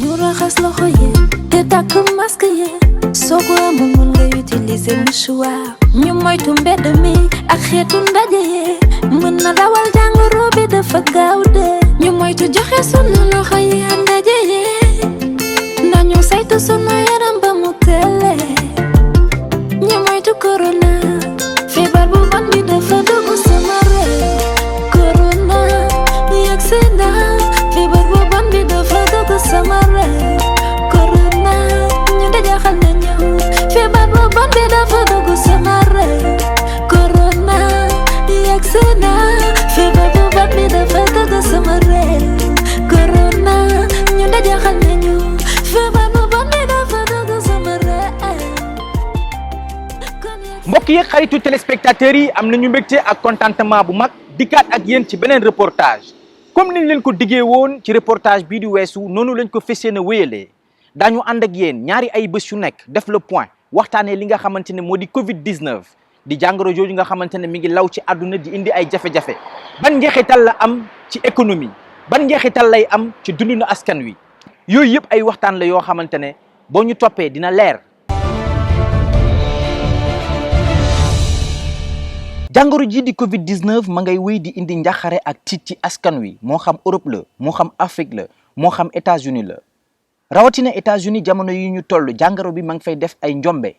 ñu raxas loxo yi te takk masque yi soo ko amul mën nga utiliser mouchoir ñu moytu mbedd mi ak xeetu ndaje yi mën na dawal jàngoro bi dafa gaaw de ñu moytu joxe sunu loxo yi ak ndaje yi nañu saytu sunu yaram ba mu tele ñu moytu corona feebar bu bon bi dafa dugg sama réew corona yegsi na feebar bu bon bi dafa dugg sama réew corona ñu dajaxal na ñëw feebar bu bon bi dafa dugg sama réew corona yegsi na feebar bu bon bi dafa dugg sama réew corona ñu dajaxal na ñëw feebar bu bon bi dafa dugg sama réew. mbokk yi xaritu téléspectateurs yi am nañu mbégte ak contentement bu mag dikkaat ak yéen ci beneen reportage comme niñ leen ko diggee woon ci reportage bii di weesu noonu lañ ko fesee na wéyalee daañu ànd ak yéen ñaari ay bés yu nekk def le point waxtaanee li nga xamante ne moo di Covid 19 di jàngoro jooju nga xamante ne mi ngi law ci àdduna di indi ay jafe-jafe ban njeexital la am ci économie ban njeexital lay am ci dundinu askan wi yooyu yëpp ay waxtaan la yoo xamante ne boo ñu toppee dina leer. jàngoro ji di Covid 19 ma ngay wéy di indi njaxare ak tiit ci askan wi moo xam Europe la moo xam Afrique la moo xam États-Unis la rawatina États-Unis jamono yi ñu toll jàngoro bi ma ngi fay def ay njombe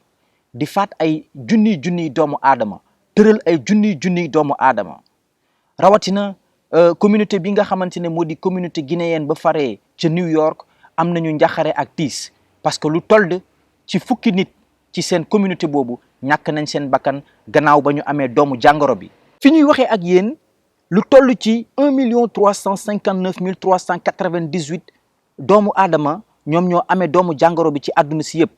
di faat ay junniy doomu aadama tëral ay junniy doomu aadama rawatina communauté bi nga xamante ne moo di communauté guinéenne ba faree ca New York am nañu njaxare ak tiis parce que lu toll ci fukki nit ci seen communauté boobu ñàkk nañ seen bakkan gannaaw ba ñu amee doomu jàngoro bi fi ñuy waxee ak yéen lu toll ci 1 359 398 doomu aadama ñoom ñoo amee doomu jàngoro bi ci àdduna si yëpp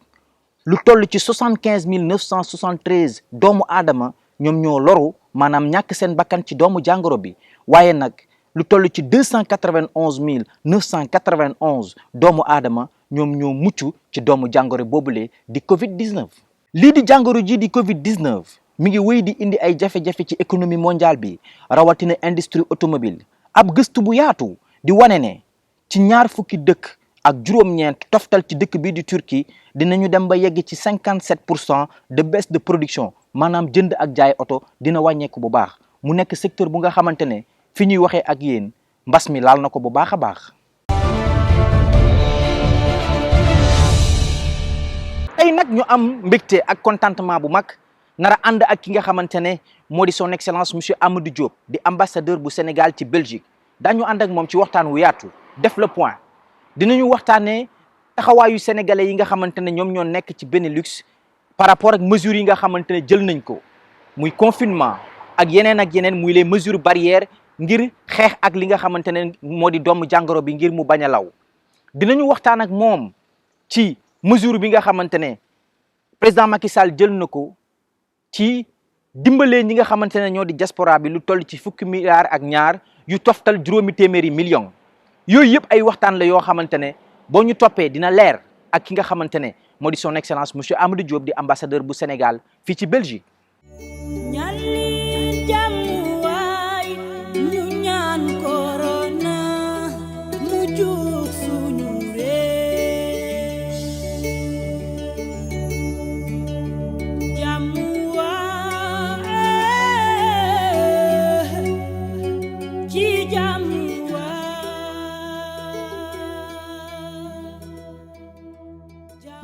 lu toll ci 75 973 doomu aadama ñoom ñoo loru maanaam ñàkk seen bakkan ci doomu jàngoro bi waaye nag lu toll ci 291 991 doomu aadama ñoom ñoo mucc ci doomu jàngoro boobule di Covid 19. lii di jàngoro ji di Covid 19 mi ngi wéy di indi ay jafe-jafe ci économie mondiale bi rawatina industrie automobile ab gëstu bu yaatu di wane ne ci ñaar fukki dëkk ak juróom-ñeent toftal ci dëkk bii di Turquie dinañu dem ba yegg ci 57% de baisse de production maanaam jënd ak jaay oto dina wàññeeku bu baax mu nekk secteur bu nga xamante ne fi ñuy waxee ak yéen mbas mi laal na ko bu baax a baax. tey nag ñu am mbégte ak contentement bu mag nara ànd ak ki nga xamante ne moo di son excellence monsieur Amadou Diop di ambassadeur bu Sénégal ci Belgique daañu ànd ak moom ci waxtaan wu yaatu def le point dinañu waxtaanee taxawaayu sénégalais yi nga xamante ne ñoom ñoo nekk ci Benelux par rapport ak mesures yi nga xamante ne jël nañ ko muy confinement ak yeneen muy les mesures barrières ngir xeex ak li nga xamante ne moo di doomu jàngoro bi ngir mu bañ a law dinañu waxtaan ak moom ci mesure bi nga xamante ne président Macky Sall jël na ko ci dimbalee ñi nga xamante ne ñoo di diaspora bi lu toll ci fukki milliards ak ñaar yu toftal juróomi téeméeri millions yooyu yëpp ay waxtaan la yoo xamante ne boo ñu toppee dina leer ak ki nga xamante ne moo di son excellence monsieur Amadou Diop di ambassadeur bu Sénégal fii ci Belgique.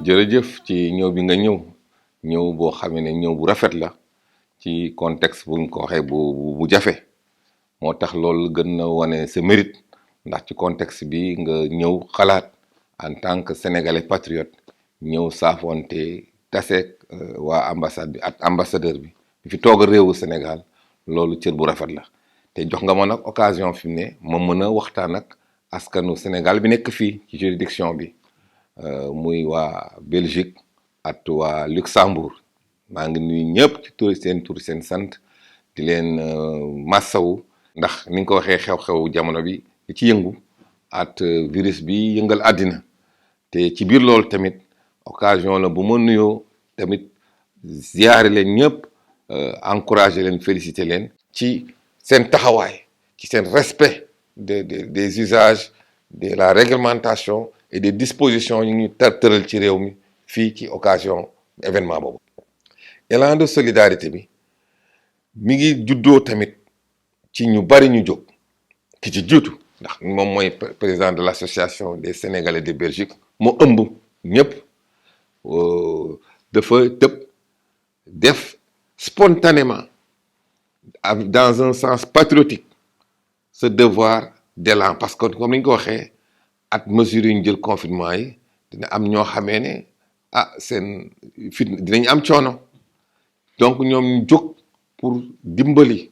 jërëjëf ci ñëw bi nga ñëw boo xamee ne ñëw bu rafet la ci contexte buñ ko waxee bu jafe moo tax loolu gën na wane sa mérite ndax ci contexte bi nga ñëw xalaat en tant que sénégalais patriote ñëw saafonte taseeg waa ambassade bi ak ambassadeur bi fi toog réewu Sénégal loolu cër bu rafet la te jox nga ma nag occasion fi mu ne ma mën a waxtaan ak askanu Sénégal bi nekk fii ci juridiction bi muy waa Belgique ak waa Luxembourg maa ngi nuyu ñëpp ci tur seen sant di leen massawu ndax ni nga ko waxee xew-xew jamono bi ci yëngu at virus bi yëngal àddina te ci biir loolu tamit occasion la bu ma nuyoo tamit ziyaare leen ñëpp encourager leen féliciter leen ci seen taxawaay ci seen respect des usages de la réglementation et des dispositions yu ñu tëral ci réew mi fii ci occasion événement boobu. élan de solidarité bi mi ngi juddoo tamit ci ñu bari ñu jóg ki ci jiitu ndax moom mooy président de l'association des Sénégalais de Belgique moo ëmb ñëpp dafa tëb def spontanément dans un sens patriotique ce devoir d'élan parce que comme ni ñu ko waxee at mesures yi ñu jël confinement yi dina am ñoo xamee ne seen fit dinañ am coono donc ñoom ñu jóg pour dimbali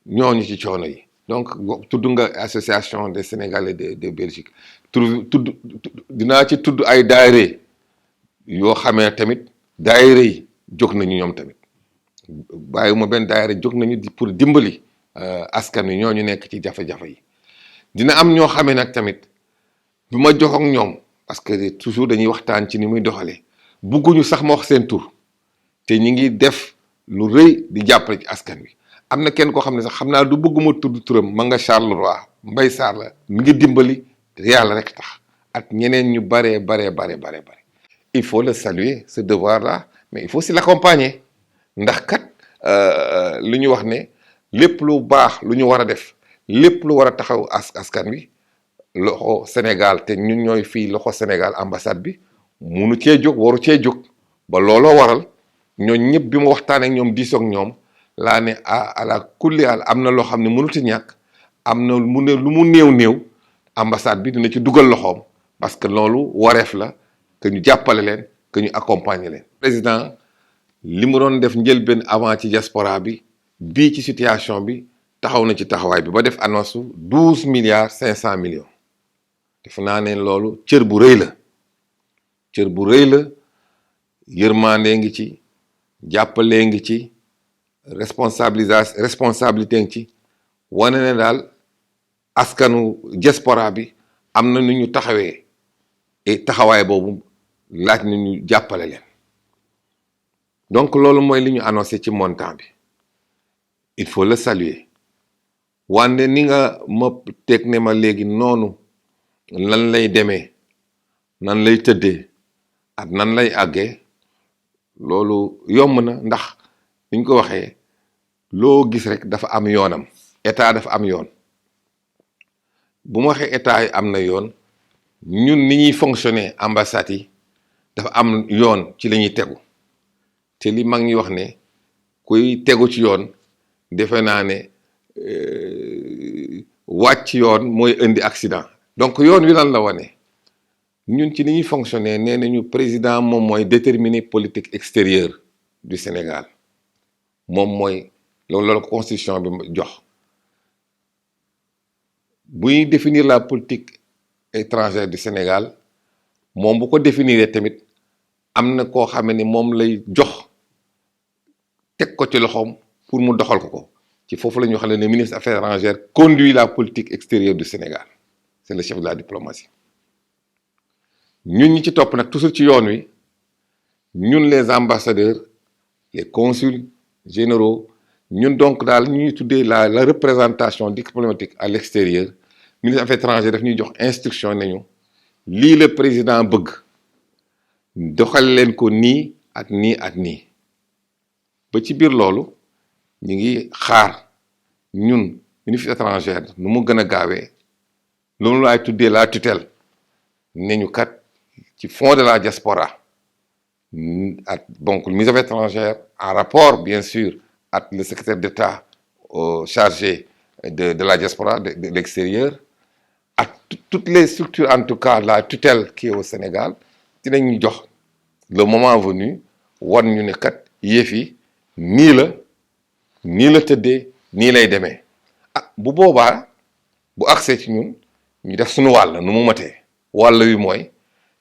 ñooñu ci coono yi donc tudd nga association des Sénégalais de Belgique tudd dinaa ci tudd ay daayira yoo xamee tamit daayira yi jóg nañu ñoom tamit bàyyiwuma benn daayira jóg nañu pour dimbali askan wi ñooñu nekk ci jafe-jafe yi dina am ñoo xamee nag tamit bu ma jox ak ñoom parce que toujours dañuy waxtaan ci ni muy doxalee bugguñu sax ma wax seen tur te ñi ngi def lu rëy di jàppale ci askan wi am na kenn koo xam ne sax xam naa du bëgguma tudd turam ma nga Charleroi Mbay Sarr la mi ngi dimbali te yàlla rek tax ak ñeneen ñu bare. Il faut le saluer ce devoir là mais il faut aussi l'accompagner ndax kat lu ñu wax ne lépp lu baax lu ñu war a def lépp lu war a taxaw askan wi loxo Sénégal te ñun ñooy fii loxo Sénégal ambassade bi munu cee jóg waru cee jóg ba looloo waral ñooñ ñëpp bi mu waxtaanee ak ñoom diisoog ñoom laa ne ala kulli al am na loo xam ne mënut a ñàkk am na mu ne lu mu néew ambassade bi dina ci dugal loxoom parce que loolu wareef la que ñu jàppale leen que ñu accompagner leen. président li mu doon def njëlbeen avant ci diaspora bi bii ci situation bi taxaw na ci taxawaay bi ba def annonce su 12,5 milliards def naa ne loolu cër bu rëy la yërmande ngi ci jàppale ngi ci responsabilité ngi ci wane ne daal askanu diaspora bi am na nu ñu taxawee et taxawaay boobu laaj na ñu jàppale leen donc loolu mooy li ñu annoncé ci montant bi il faut le saluer wante ni nga ma teg ne ma léegi noonu lan lay demee nan lay tëddee ak nan lay àggee loolu yomb na ndax ni ñu ko waxee loo gis rek dafa am yoonam état dafa am yoon bu ma waxee état yi am na yoon ñun ni ñuy fonctionner ambassade yi dafa am yoon ci la ñuy tegu te li mag ñi wax ne kuy tegu ci yoon defe naa ne wàcc yoon mooy indi accident donc yoon wi lan la wane ñun ci ni ñuy fonctionner nee nañu président moom mooy déterminer politique extérieure du Sénégal moom mooy loolu la constitution bi jox buy définir la politique étrangère du Sénégal moom bu ko définir tamit am na koo xam ne moom lay jox teg ko ci loxoom pour mu doxal ko ci foofu la ñu xam ne le ministre des Affaires étrangères conduit la politique extérieure du Sénégal c'est le chef de la diplomatie ñun ñi ci topp nag toujours ci yoon wi ñun les ambassadeurs les consuls généraux ñun donc daal ñu ñuy tuddee la représentation diplomatique à l'extérieur ministre des Affaires étrangères daf ñuy jox instruction nañu lii la président bëgg doxal leen ko nii ak nii ak nii ba ci biir loolu ñu ngi xaar ñun ministre étrangère nu mu gën a gaawee loolu laay tuddee la tutelle ne ñu kat ci fond de la diaspora ak donc le ministre des Affaires étrangères en rapport bien sûr ak le secrétaire d'État chargé de la diaspora de l'extérieur ak toutes les structures en tout cas la tutelle qui est au Sénégal dinañu jox le moment venu wan ñu ne kat yëf yi nii la tëddee nii lay demee bu boobaa bu accès ci ñun ñu def suñu wàll nu mu matee wàll wi mooy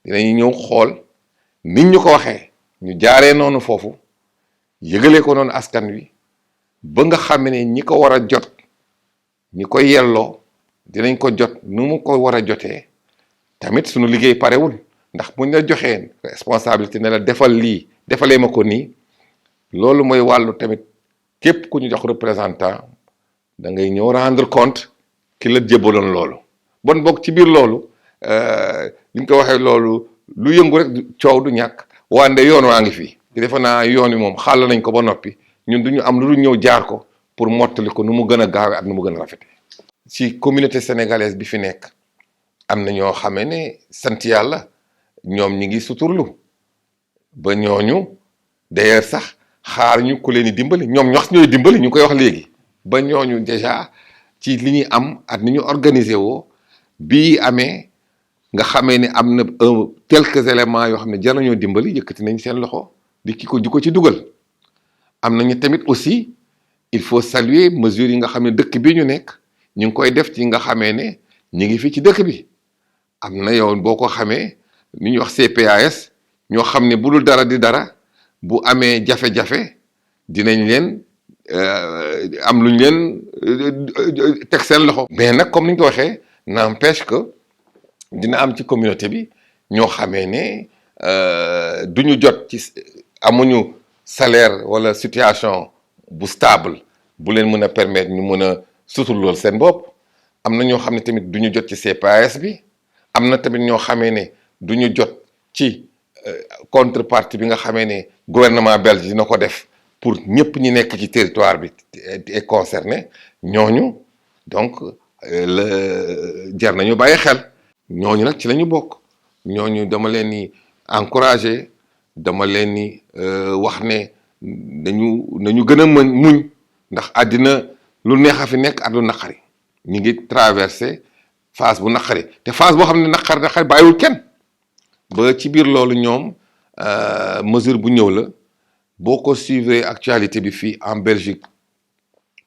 dinañu ñëw xool nit ñu ko waxee ñu jaaree noonu foofu yëgalee ko noonu askan wi ba nga xam ne ñi ko war a jot ñi ko yelloo dinañ ko jot nu mu ko war a jotee tamit suñu liggéey parewul ndax buñ la joxee responsabilité ne la defal lii defalee ma ko nii loolu mooy wàllu tamit képp ku ñu jox représentant da ngay ñëw rendre compte ki la jébaloon loolu bon bokk ci biir loolu li ñu ko waxee loolu lu yëngu rek coow du ñàkk wande yoon waa ngi fi te defe naa yoon wi moom xàll nañ ko ba noppi ñun duñu am lu dul ñëw jaar ko pour mottali ko nu mu gën a gaawee ak nu mu gën a rafete ci communauté sénégalaise bi fi nekk am na ñoo xamee ne sant yàlla ñoom ñi ngi suturlu ba ñooñu d'ailleurs sax xaar ñu ku leen di dimbali ñoom ñax ñooy dimbali ñu koy wax léegi ba ñooñu déjà ci li ñuy am ak ni ñu organiser woo bii amee nga xamee ne am na quelques éléments yoo xam ne jar nañoo dimbali yëkkati nañ seen loxo di ko ci dugal am nañu tamit aussi il faut saluer mesures yi nga xam ne dëkk bi ñu nekk ñu ngi koy def ci nga xamee ne ñu ngi fi ci dëkk bi am na yow boo ko xamee ni ñuy wax CPAS ñoo xam ne bu dul dara di dara bu amee jafe-jafe dinañ leen am luñ leen teg seen loxo. mais nag comme ni ñu ko waxee n'empêche que dina am ci communauté bi ñoo xamee ne duñu jot ci amuñu salaire wala situation bu stable bu leen mën a permettre ñu mën a suturlool seen bopp am na ñoo xam ne tamit duñu jot ci CPAS bi am na tamit ñoo xamee ne duñu jot ci contrepartie bi nga xamee ne gouvernement belge dina ko def pour ñëpp ñi nekk ci territoire bi est concerné ñooñu donc jar nañu bàyyi xel ñooñu nag ci la ñu bokk ñooñu dama leen ni encouragé dama leen ni wax ne nañu gën a muñ ndax àddina lu neex a fi nekk ak lu naqari ñu ngi traversé phase bu naqari te phase boo xam ne naqari bàyyiwul kenn ba ci biir loolu ñoom mesure bu ñëw la boo ko suivre actualité bi fii en Belgique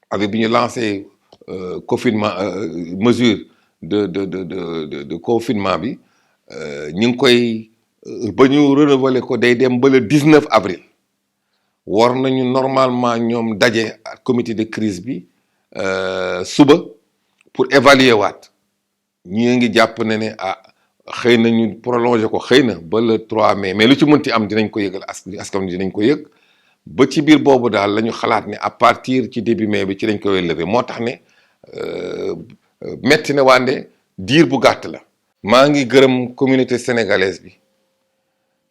avec bi ñu lancé confinement mesure de confinement bi ñu ngi koy ba ñu renouveler ko day dem ba le 19 avril war nañu normalement ñoom daje ak comité de crise bi suba pour évaluer waat ñi ngi jàpp ne xëy na ñu prolonger ko xëy na ba le 3 mai mais lu ci mënti am dinañ ko yëgal askan wi dinañ ko yëg ba ci biir boobu daal la ñu xalaat ne à partir ci début mai bi ci lañ koy lever moo tax ne metti na wande diir bu gàtt la. maa ngi gërëm communauté sénégalaise bi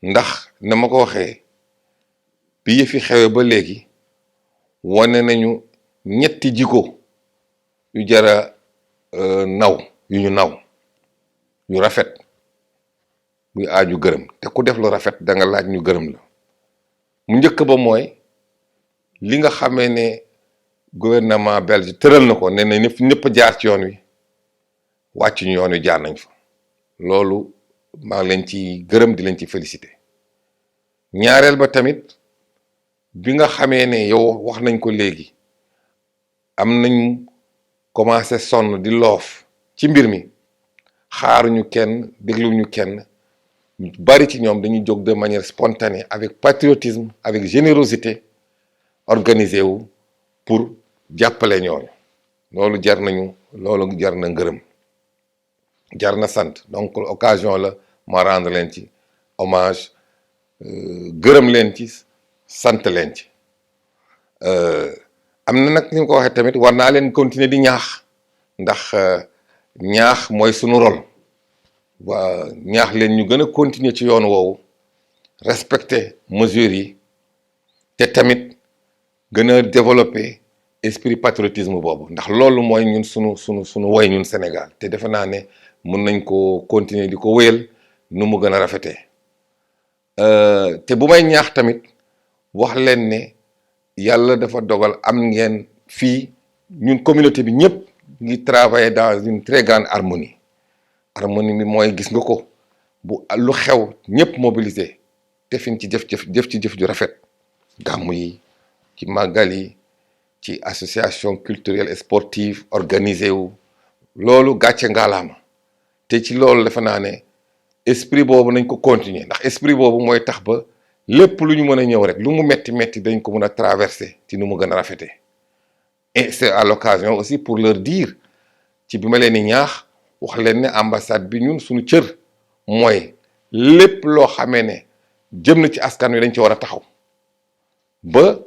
ndax na ma ko waxee bi yëfi xewe ba léegi wane nañu ñetti jikko yu jara naw yu ñu naw yu rafet buy aaju gërëm te ku def lu rafet da nga laaj ñu gërëm la mu njëkk ba mooy li nga xamee ne gouvernement belge tëral na ko ne na ñëpp jaar ci yoon wi wàcc ñu yoon wi jaar nañ fa loolu maa ngi leen ci gërëm di leen ci félicité ñaareel ba tamit bi nga xamee ne yow wax nañ ko léegi am nañ commencé sonn di loof ci mbir mi xaaruñu kenn dégluñu kenn ñu bari ci ñoom dañuy jóg de manière spontanée avec patriotisme avec générosité organisé wu pour jàppale ñooñu loolu jar na ngërëm jar na sant donc occasion la ma rendre leen ci hommage gërëm leen ci sant leen ci am na nag ni nga ko waxee tamit war naa leen continuer di ñaax ndax ñaax mooy sunu rôle waa ñaax leen ñu gën a continuer ci yoon woowu respecter mesures yi te tamit gën a développer esprit patriotisme boobu ndax loolu mooy ñun sunu woy ñun Sénégal te defe naa ne mun nañ ko continuer di ko wéyal nu mu gën a rafetee te bu may ñaax tamit wax leen ne yàlla dafa dogal am ngeen fii ñun communauté bi ñëpp ngi travailler dans une très grande harmonie bi mooy gis nga ko bu lu xew ñëpp mobilisé te fin ci jëf ju rafet gàmmu yi ci màggal yi ci association culturelle et sportive organisé wu loolu gàcce ngaalaama te ci loolu defe naa ne esprit boobu nañ ko continuer ndax esprit boobu mooy tax ba lépp lu ñu mën a ñëw rek lu mu metti dañ ko mën a traverser ci nu mu gën a rafetee et c'est à l'occasion aussi pour leur dire ci bi ma leen di ñaax wax leen ne ambassade bi ñun suñu cër mooy lépp loo xamee ne jëm na ci askan wi dañ ci war a taxaw ba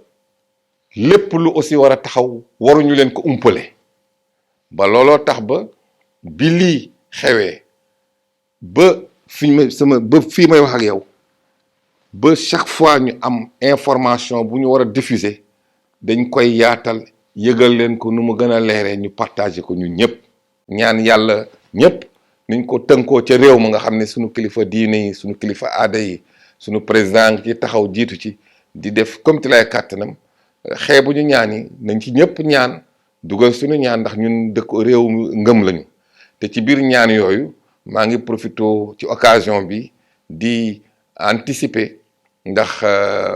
lépp lu aussi war a taxaw waruñu leen ko umpale ba looloo tax ba bi lii xewee ba fii may wax ak yow ba chaque fois ñu am information bu ñu war a diffuser dañ koy yaatal yëgal leen ko nu mu gën a leeree ñu partager ko ñun ñëpp ñaan yàlla ñëpp niñ ko tënkoo ca réew ma nga xam ne suñu kilifa diine yi suñu kilifa aada yi suñu président ki taxaw jiitu ci di def comme ti lay kàttanam xeebu ñu ñaan yi nañ ci ñëpp ñaan dugal suñu ñaan ndax ñun dëkk réew ngëm lañu te ci biir ñaan yooyu maa ngi profité ci occasion bi di anticiper ndax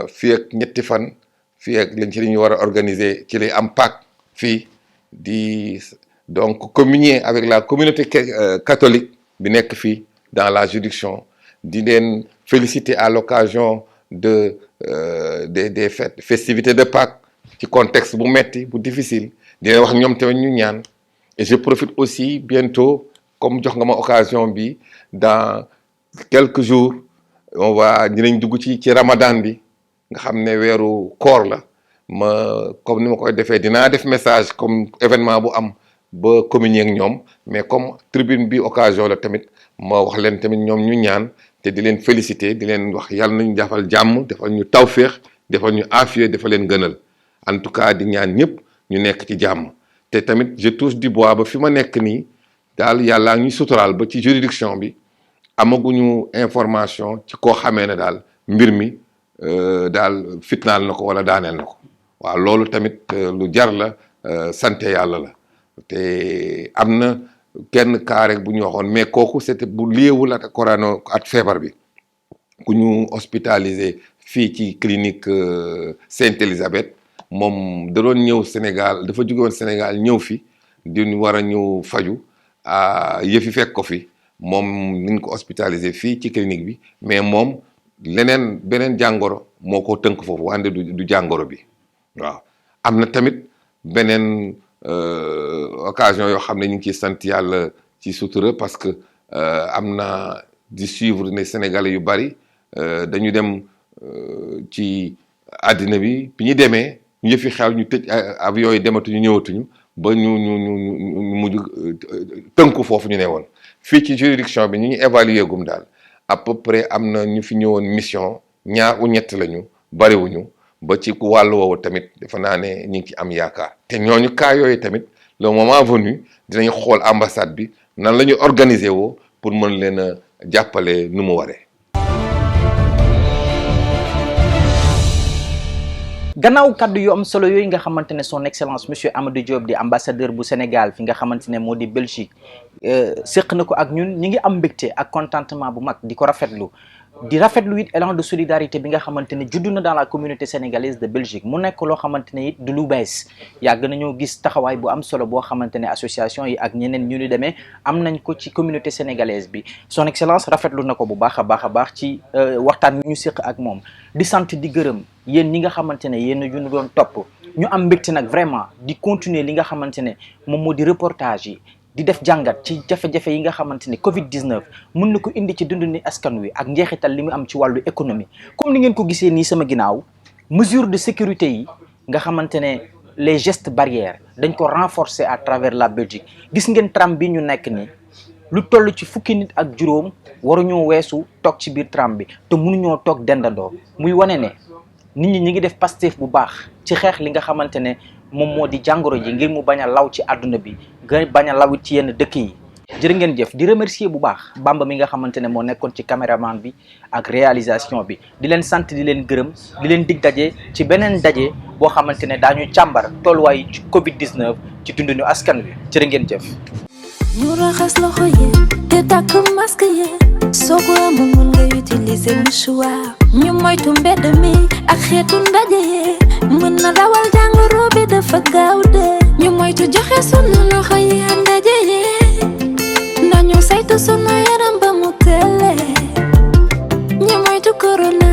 fii ak ñetti fan fii ak lañ ci li ñu war a organiser ci lay am Pâques fii di donc communier avec la communauté catholique bi nekk fii dans la juridiction di leen féliciter à l'occasion des fêtes festivités de Pâques ci contexte bu metti bu difficile di leen wax ñoom tamit ñu ñaan et je profite aussi bientôt comme jox nga ma occasion bi dans quelques jours dinañ dugg ci Ramadan bi nga xam ne weeru koor la comme ni ma koy defee dinaa def message comme événement bu am ba communier ak ñoom mais comme tribune bi occasion la tamit ma wax leen tamit ñoom ñu ñaan te di leen féliciter di leen wax yàlla nañu defal jàmm defal ñu tawféex defal ñu aafiya defal leen gënal en tout cas di ñaan ñëpp ñu nekk ci jàmm te tamit je touche du bois ba fi ma nekk nii daal yàlla ñuy suturaal ba ci juridiction bi amaguñu information ci koo xamee ne daal mbir mi daal fitnaal na ko wala daaneel na ko waaw loolu tamit lu jar la sant yàlla la te am na kenn cas rek bu ñu waxoon mais kooku c'était bu liewul ak corona ak feebar bi ku ñu hospitalisé fii ci clinique Sainte-Élisabeth moom da doon ñëw Sénégal dafa jóge woon Sénégal ñëw fi di war a ñëw faju yëfi fekk ko fi moom niñ ko hospitalisé fii ci clinique bi mais moom beneen jàngoro moo ko tënk foofu wante du jàngoro bi waaw am na tamit beneen occasion yoo xam ne ñu ngi ciy sant yàlla ci sutura parce que am na di suivre ne Sénégalais yu bari dañu dem ci àddina bi ñu demee ñu yëfi xew ñu tëj avion yi dematuñu ñëwatuñu ba ñu mujj tënku foofu ñu ne woon fii ci juridiction bi ñu ngi évaluer gum daal à peu près am na ñu fi ñëwoon mission ñaar u ñett lañu bariwuñu ba ci wàllu woowu tamit dafa naa ne ñu ngi ci am yaakaar te ñooñu cas yooyu tamit le moment venu dinañ xool ambassade bi nan la ñu organiser woo pour mën leen a jàppale nu mu waree. gannaaw kaddu yu am solo yooyu nga xamante ne son excellence monsieur Amadou Diop di ambassadeur bu Sénégal fi nga xamante ne moo di Belgique séq na ko ak ñun ñi ngi am mbégte ak contentement bu mag di ko rafetlu di rafetlu it élan de solidarité bi nga xamante ne juddu na dans la communauté sénégalaise de Belgique mu nekk loo xamante ne it du lu bees yàgg nañoo gis taxawaay bu am solo boo xamante ne association yi ak ñeneen ñu ni demee am nañ ko ci communauté sénégalaise bi son excellence rafetlu na ko bu baax a baax ci waxtaan wi ñu séq ak moom di sant di gërëm yéen ñi nga xamante ne yéen ñu doon topp ñu am mbégte nag vraiment di continuer li nga xamante ne moom moo di reportage yi di def jàngat ci jafe-jafe yi nga xamante ne Covid-19 mën na ko indi ci dundu ni askan wi ak njeexital li mu am ci wàllu économie comme ni ngeen ko gisee nii sama ginnaaw mesure de sécurité yi nga xamante ne les gestes barrières dañ ko renforcer à travers la Belgique gis ngeen tram bi ñu nekk nii lu toll ci fukki nit ak juróom waruñoo weesu toog ci biir tram bi te mënuñoo toog dendandoo muy wane ne nit ñi ngi def Pastef bu baax ci xeex li nga xamante ne moom moo di jàngoro ji ngir mu bañ a law ci àdduna bi nga bañ a lawit ci yenn dëkk yi jërë ngeen jëf di remercier bu baax Bamba mi nga xamante ne moo nekkoon ci caméraman bi ak réalisation bi di leen sant di leen gërëm di leen dig daje ci beneen daje boo xamante ne daañu càmbar tolluwaay ci Covid-19 ci dundinu askan wi jërë ngeen jëf. ñu raxas loxo yi te takk masque yi soo ko amul mën nga utiliser mouchoir ñu moytu mbedd mi ak xeetu ndaje yi mën na dawal jàngoro bi dafa gaaw de ñu moytu joxe sunu loxo yi ak ndaje yi ndax ñu saytu sunu yaram ba mu tële ñu moytu corona